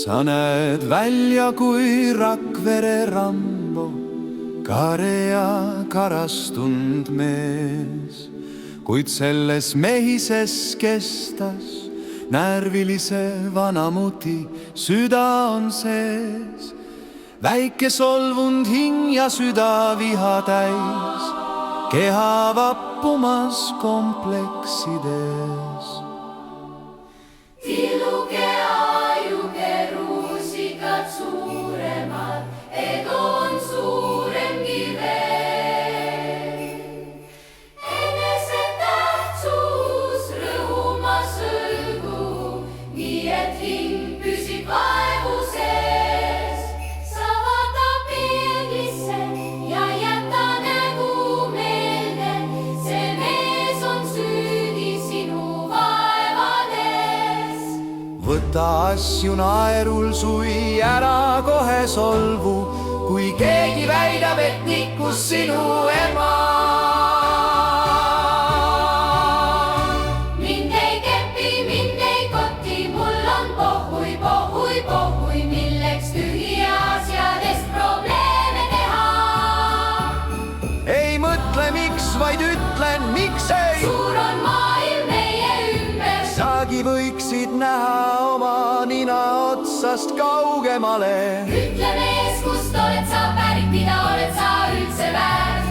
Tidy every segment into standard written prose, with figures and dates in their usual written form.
Sa näed välja kui Rakvere Rambo, kare ja karastunud mees, kuid selles mehises kestas närvilise vanamuti süda on sees. Väike solvunud hing ja süda viha täis, keha vappumas kompleksides. Tilluke ajuke ruusikad suuremad, ego on suuremgi veel. Enesetähtsus rõhuma sõlgu, nii et hing püsib vaevu sees. Sa vaata peeglisse ja jäta nägu meelde, see mees on süüdi sinu vaevades. Võta asju naerul sui, ära kohe solvu, kui keegi väidab, et nikkus sinu ema. Mind ei kepi, mind ei koti, mul on pohhui, pohhui, pohhui, milleks tühi asjadest probleeme teha. Ei mõtle miks, vaid ütlen miks ei. Suur on maailm meie ümber, Sagi võiksid näha oma nina otsast kaugemale. ütle mees, kust oled sa pärit, mida oled sa üldse väärt.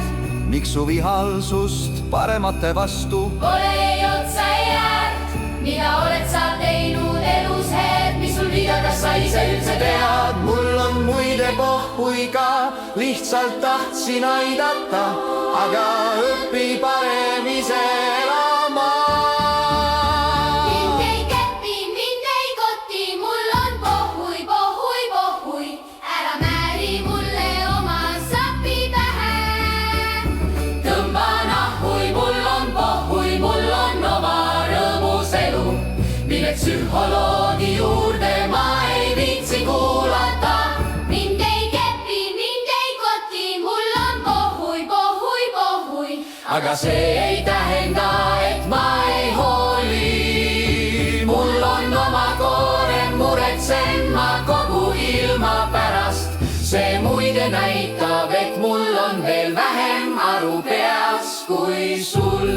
Miks su vihalsust paremate vastu? Pole ei otsa ei äärt, mida oled sa teinud elus head, mis sul viga, kas sa ise üldse tead? Mul on muide pohhui ka, lihtsalt tahtsin aidata, aga õpi parem ise elama. Mind ei kepi, mind ei koti, mul on pohhui, pohhui, pohhui, ära määri mulle oma sapi pähe. Tõmba nahhui, mul on pohhui, mul on oma rõõmus elu, milleks psühholoogi juurde ma ei viitsi kuulata. Mind ei kepi, mind ei koti, mul on pohhui, pohhui, pohhui, aga see ei tähenda, et ma ei hooli. Mul on oma koorem, muretsen ma kogu ilma pärast. See muide näitab, et mul on veel vähem aru peas kui sul.